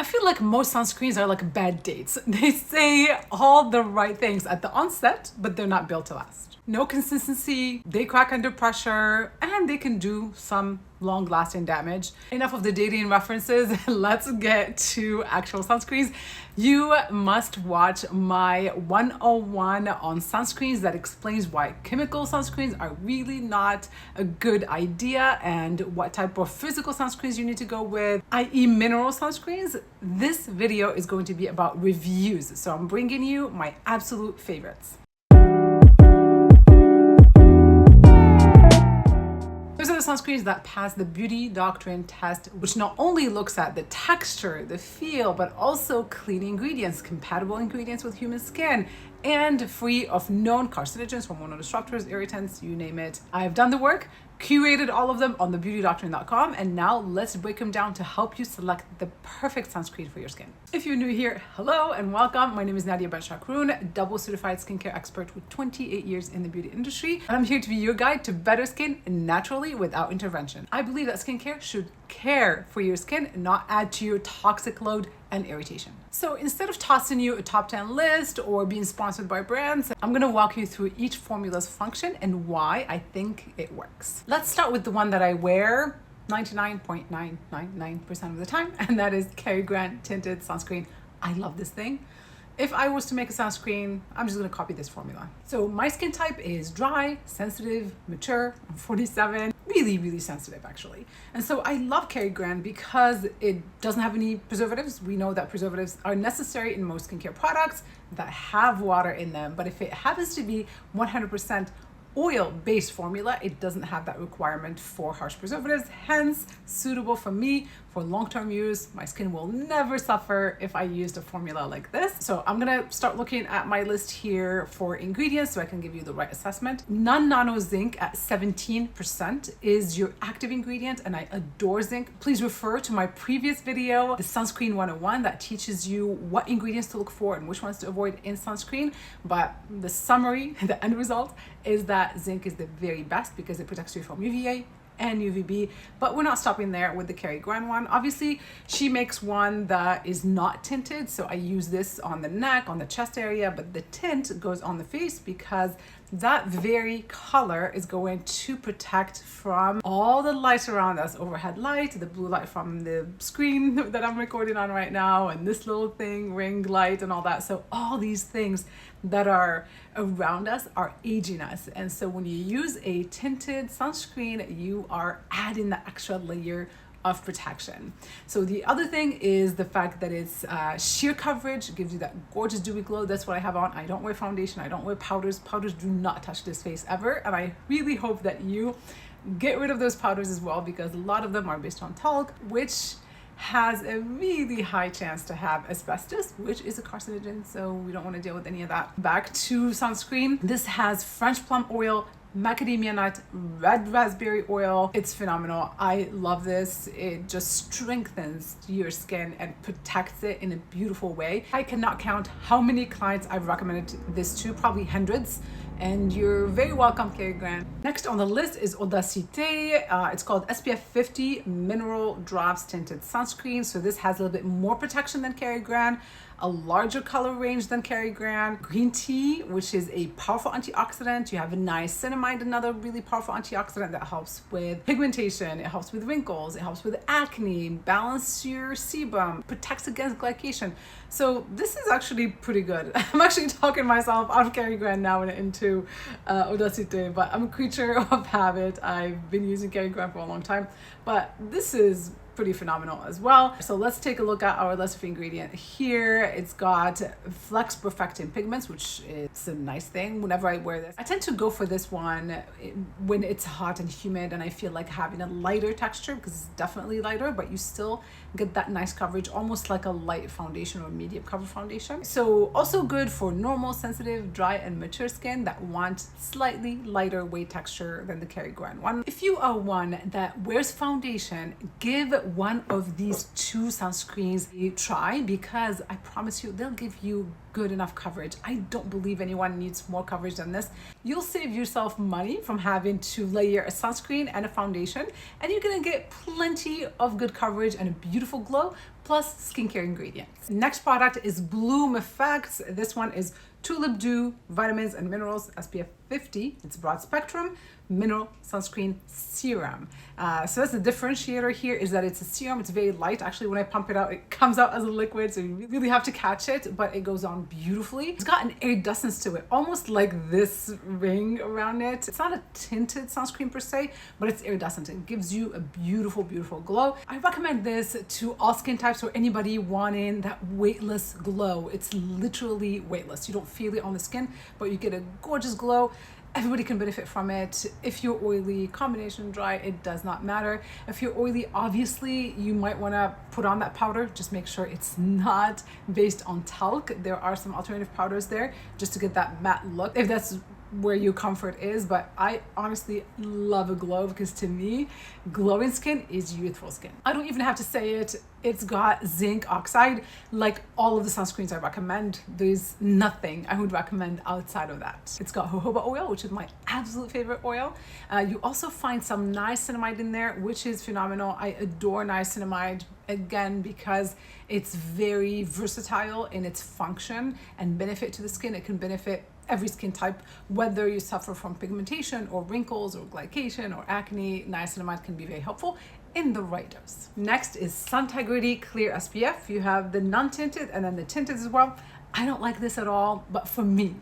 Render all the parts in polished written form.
I feel like most sunscreens are like bad dates. They say all the right things at the onset, but they're not built to last. No consistency, they crack under pressure, and they can do some long-lasting damage. Enough of the dating references, let's get to actual sunscreens. You must watch my 101 on sunscreens that explains why chemical sunscreens are really not a good idea and what type of physical sunscreens you need to go with, i.e. mineral sunscreens. This video is going to be about reviews, so I'm bringing you my absolute favorites. Those are the sunscreens that pass the Beauty Doctrine test, which not only looks at the texture, the feel, but also clean ingredients, compatible ingredients with human skin, and free of known carcinogens, hormonal disruptors, irritants, you name it. I've done the work, curated all of them on thebeautydoctrine.com, and now let's break them down to help you select the perfect sunscreen for your skin. If you're new here, hello and welcome. My name is Nadia double certified skincare expert with 28 years in the beauty industry, and I'm here to be your guide to better skin naturally without intervention. I believe that skincare should care for your skin, not add to your toxic load and irritation. So instead of tossing you a top 10 list or being sponsored by brands, I'm gonna walk you through each formula's function and why I think it works. Let's start with the one that I wear 99.999% of the time, and that is Cary Grant Tinted Sunscreen. I love this thing. If I was to make a sunscreen, I'm just gonna copy this formula. So my skin type is dry, sensitive, mature. I'm 47, really sensitive actually. And so I love Cary Grant because it doesn't have any preservatives. We know that preservatives are necessary in most skincare products that have water in them, but if it happens to be 100% oil-based formula, it doesn't have that requirement for harsh preservatives, hence suitable for me for long-term use. My skin will never suffer if I used a formula like this. So I'm gonna start looking at my list here for ingredients so I can give you the right assessment. Non-nano zinc at 17% is your active ingredient, and I adore zinc. Please refer to my previous video, the Sunscreen 101, that teaches you what ingredients to look for and which ones to avoid in sunscreen. But the summary, the end result, is that zinc is the very best because it protects you from UVA and UVB, but we're not stopping there with the Cary Grant one. Obviously, she makes one that is not tinted, so I use this on the neck, on the chest area, but the tint goes on the face because that very color is going to protect from all the light around us, overhead light, the blue light from the screen that I'm recording on right now, and this little thing, ring light and all that. So all these things that are around us are aging us. And so when you use a tinted sunscreen, you are adding the extra layer of protection. So the other thing is the fact that it's sheer coverage, gives you that gorgeous dewy glow. That's what I have on. I don't wear foundation, I don't wear powders. Powders do not touch this face ever, and I really hope that you get rid of those powders as well, because a lot of them are based on talc, which has a really high chance to have asbestos, which is a carcinogen, so we don't want to deal with any of that. Back to sunscreen. This has French plum oil, macadamia nut, red raspberry oil. It's phenomenal. I love this. It just strengthens your skin and protects it in a beautiful way. I cannot count how many clients I've recommended this to, probably hundreds, and you're very welcome, Cary Grant. Next on the list is Audacité. It's called SPF 50 Mineral Drops Tinted Sunscreen. So this has a little bit more protection than Cary Grant, a larger color range than Cary Grant. Green tea, which is a powerful antioxidant. You have a niacinamide, another really powerful antioxidant that helps with pigmentation, it helps with wrinkles, it helps with acne, balance your sebum, protects against glycation. So this is actually pretty good. I'm actually talking myself out of Cary Grant now and into Audacité, but I'm a creature of habit. I've been using Cary Grant for a long time, but this is pretty phenomenal as well. So let's take a look at our list of ingredient here. It's got Flex Perfecting Pigments, which is a nice thing whenever I wear this. I tend to go for this one when it's hot and humid and I feel like having a lighter texture, because it's definitely lighter, but you still get that nice coverage, almost like a light foundation or medium cover foundation. So also good for normal, sensitive, dry and mature skin that want slightly lighter weight texture than the Cary Grant one. If you are one that wears foundation, give one of these two sunscreens a try, because I promise you they'll give you good enough coverage. I don't believe anyone needs more coverage than this. you'll save yourself money from having to layer a sunscreen and a foundation, and you're gonna get plenty of good coverage and a beautiful glow, plus skincare ingredients. Next product is Bloom Effects. This one is Tulip Dew, Vitamins and Minerals, SPF 50. It's broad spectrum mineral sunscreen serum. So that's the differentiator here, is that it's a serum. It's very light. Actually, when I pump it out, it comes out as a liquid, so you really have to catch it, but it goes on beautifully. It's got an iridescence to it, almost like this ring around it. It's not a tinted sunscreen per se, but it's iridescent. It gives you a beautiful, beautiful glow. I recommend this to all skin types or anybody wanting that weightless glow. It's literally weightless. You don't feel it on the skin, but you get a gorgeous glow. Everybody can benefit from it. If you're oily, combination dry, it does not matter. If you're oily, obviously you might want to put on that powder. Just make sure it's not based on talc. There are some alternative powders there just to get that matte look, if that's where your comfort is. But I honestly love a glow, because to me, glowing skin is youthful skin. I don't even have to say it. It's got zinc oxide. Like all of the sunscreens I recommend, there's nothing I would recommend outside of that. It's got jojoba oil, which is my absolute favorite oil. You also find some niacinamide in there, which is phenomenal. I adore niacinamide, again, because it's very versatile in its function and benefit to the skin. It can benefit every skin type, whether you suffer from pigmentation or wrinkles or glycation or acne. Niacinamide can be very helpful in the right dose. Next is Suntegrity Clear SPF. You have the non-tinted and then the tinted as well. I don't like this at all, but for me,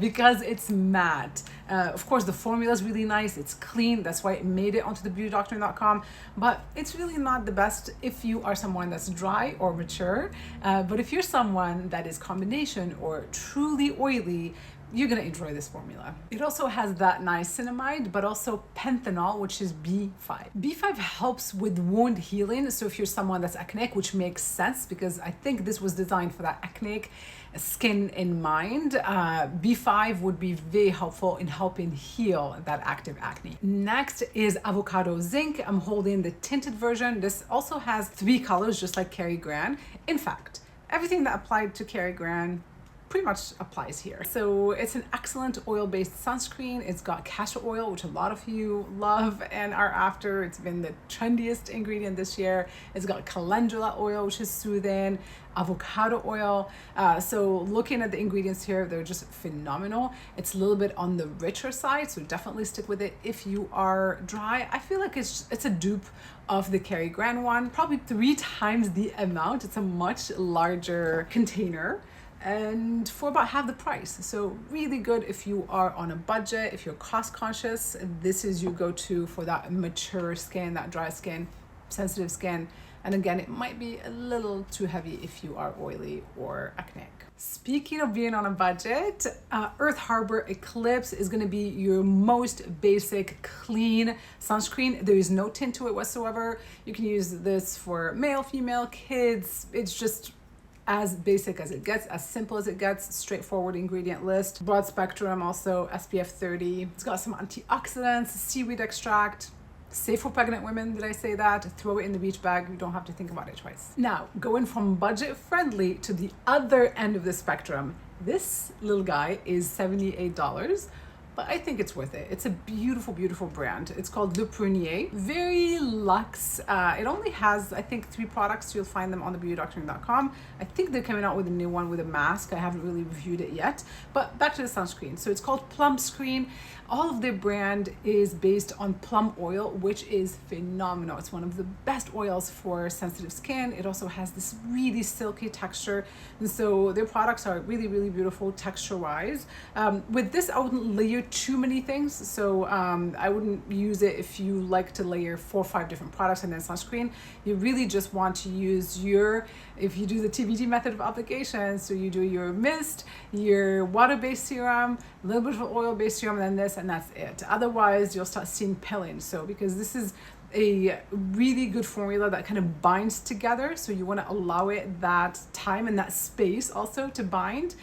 because it's matte. Of course, the formula is really nice. It's clean. That's why it made it onto the beautydoctrine.com, but it's really not the best if you are someone that's dry or mature. But if you're someone that is combination or truly oily, you're gonna enjoy this formula. It also has that niacinamide, but also panthenol, which is B5. B5 helps with wound healing. So if you're someone that's acneic, which makes sense because I think this was designed for that acneic skin in mind, B5 would be very helpful in helping heal that active acne. Next is Avocado Zinc. I'm holding the tinted version. This also has 3 colors, just like Cary Grant. In fact, everything that applied to Cary Grant pretty much applies here. So it's an excellent oil-based sunscreen. It's got castor oil, which a lot of you love and are after. It's been the trendiest ingredient this year. It's got calendula oil, which is soothing, avocado oil. So looking at the ingredients here, they're just phenomenal. It's a little bit on the richer side, so definitely stick with it if you are dry. I feel like it's a dupe of the Cary Grant one, probably 3 times the amount. It's a much larger container, and for about half the price. So really good if you are on a budget, if you're cost conscious. This is your go-to for that mature skin, that dry skin, sensitive skin. And again, it might be a little too heavy if you are oily or acneic. Speaking of being on a budget, Earth Harbor Eclipse is gonna be your most basic, clean sunscreen. There is no tint to it whatsoever. You can use this for male, female, kids. It's just as basic as it gets, as simple as it gets, straightforward ingredient list. Broad spectrum, also SPF 30. It's got some antioxidants, seaweed extract, safe for pregnant women. Did I say that? Throw it in the beach bag. You don't have to think about it twice. Now, going from budget friendly to the other end of the spectrum, this little guy is $78. But I think it's worth it. It's a beautiful, beautiful brand. It's called Le Prunier. Very luxe. It only has, I think, 3 products. You'll find them on the beautydoctrine.com. I think they're coming out with a new one with a mask. I haven't really reviewed it yet. But back to the sunscreen. So it's called Plum Screen. All of their brand is based on plum oil, which is phenomenal. It's one of the best oils for sensitive skin. It also has this really silky texture. And so their products are really, really beautiful texture-wise. With this, I wouldn't layer too many things. So I wouldn't use it if you like to layer 4 or 5 different products and then sunscreen. You really just want to use if you do the TBT method of application, so you do your mist, your water-based serum, a little bit of oil-based serum, and then this, and that's it. Otherwise, you'll start seeing peeling. So because this is a really good formula that kind of binds together, so you want to allow it that time and that space also to bind,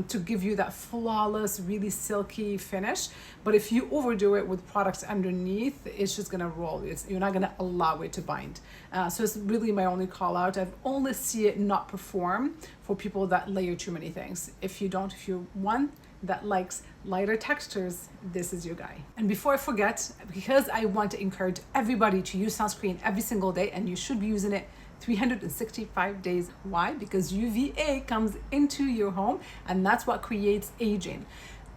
to give you that flawless, really silky finish. But if you overdo it with products underneath, it's just gonna roll. You're not gonna allow it to bind. So it's really my only call out. I've only see it not perform for people that layer too many things. If you want that likes lighter textures, this is your guy. And before I forget, because I want to encourage everybody to use sunscreen every single day, and you should be using it 365 days. Why? Because UVA comes into your home and that's what creates aging.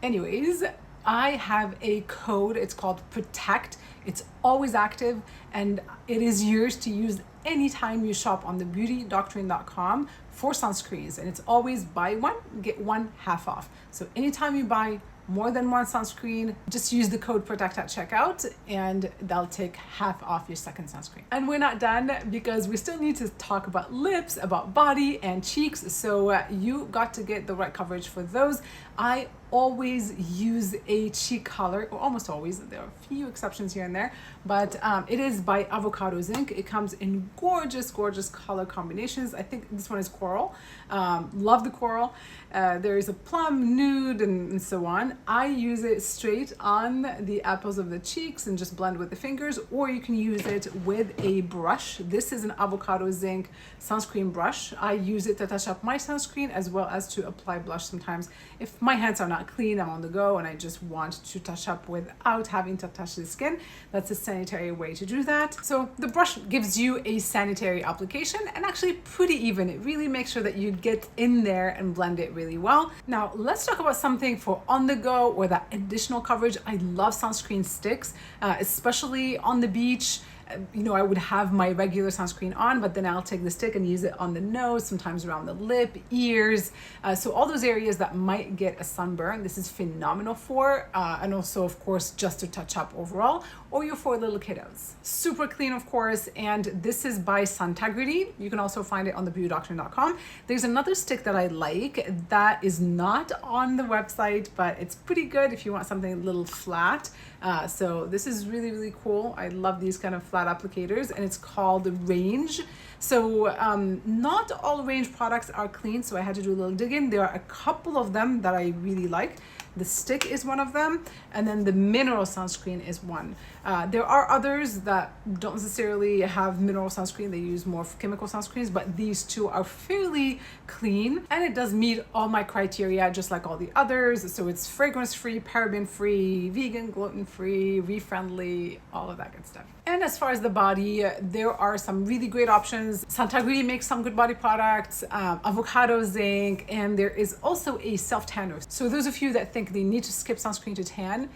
Anyways, I have a code, it's called PROTECT. It's always active and it is yours to use anytime you shop on the beautydoctrine.com for sunscreens, and it's always buy one, get one half off. So anytime you buy more than one sunscreen, just use the code PROTECT at checkout and they'll take half off your second sunscreen. And we're not done because we still need to talk about lips, about body and cheeks. So you got to get the right coverage for those. I always use a cheek color, or almost always, there are a few exceptions here and there, but it is by Avocado Zinc. It comes in gorgeous color combinations. I think this one is coral. Love the coral. There is a plum, nude, and so on. I use it straight on the apples of the cheeks and just blend with the fingers, or you can use it with a brush. This is an Avocado Zinc sunscreen brush. I use it to touch up my sunscreen as well as to apply blush sometimes. If my hands are not clean, I'm on the go, and I just want to touch up without having to touch the skin, that's a sanitary way to do that. So the brush gives you a sanitary application and actually pretty even. It really makes sure that you get in there and blend it really well. Now let's talk about something for on the go or that additional coverage. I love sunscreen sticks, especially on the beach. You know, I would have my regular sunscreen on, but then I'll take the stick and use it on the nose, sometimes around the lip, ears. So all those areas that might get a sunburn, this is phenomenal for, and also of course, just to touch up overall, or you're for little kiddos. Super clean, of course, and this is by Suntegrity. You can also find it on the beautydoctrine.com. There's another stick that I like that is not on the website, but it's pretty good if you want something a little flat. So this is really cool. I love these kind of flat applicators, and it's called Range. So not all Range products are clean, so I had to do a little digging. There are a couple of them that I really like. The stick is one of them, and then the mineral sunscreen is one. There are others that don't necessarily have mineral sunscreen. They use more chemical sunscreens, but these two are fairly clean, and it does meet all my criteria just like all the others. So it's fragrance-free, paraben-free, vegan, gluten-free, reef-friendly, all of that good stuff. And as far as the body, there are some really great options. Suntegrity makes some good body products, Avocado Zinc, and there is also a self-tanner. So those of you that think they need to skip sunscreen to tan,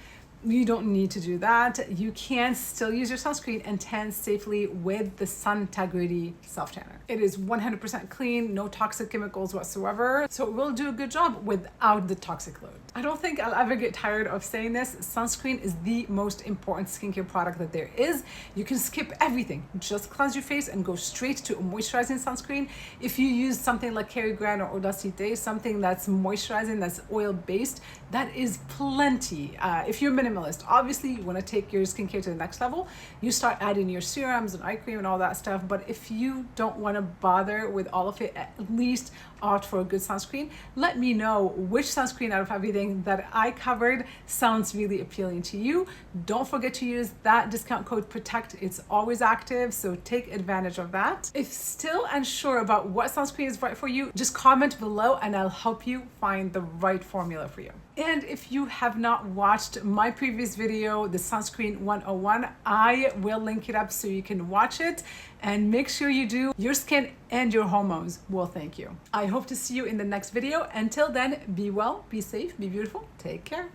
you don't need to do that. You can still use your sunscreen and tan safely with the Suntegrity self tanner. It is 100% clean, no toxic chemicals whatsoever, so it will do a good job without the toxic load. I don't think I'll ever get tired of saying this. Sunscreen is the most important skincare product that there is. You can skip everything. Just cleanse your face and go straight to a moisturizing sunscreen. If you use something like Kerry Grand or Audacité, something that's moisturizing, that's oil-based, that is plenty. If you're minimalist, obviously you want to take your skincare to the next level. You start adding your serums and eye cream and all that stuff. But if you don't want to bother with all of it, at least opt for a good sunscreen. Let me know which sunscreen out of everything that I covered sounds really appealing to you. Don't forget to use that discount code PROTECT. It's always active, so take advantage of that. If still unsure about what sunscreen is right for you, just comment below and I'll help you find the right formula for you. And if you have not watched my previous video, the Sunscreen 101, I will link it up so you can watch it, and make sure you do. Your skin and your hormones will thank you. I hope to see you in the next video. Until then, be well, be safe, be beautiful, take care.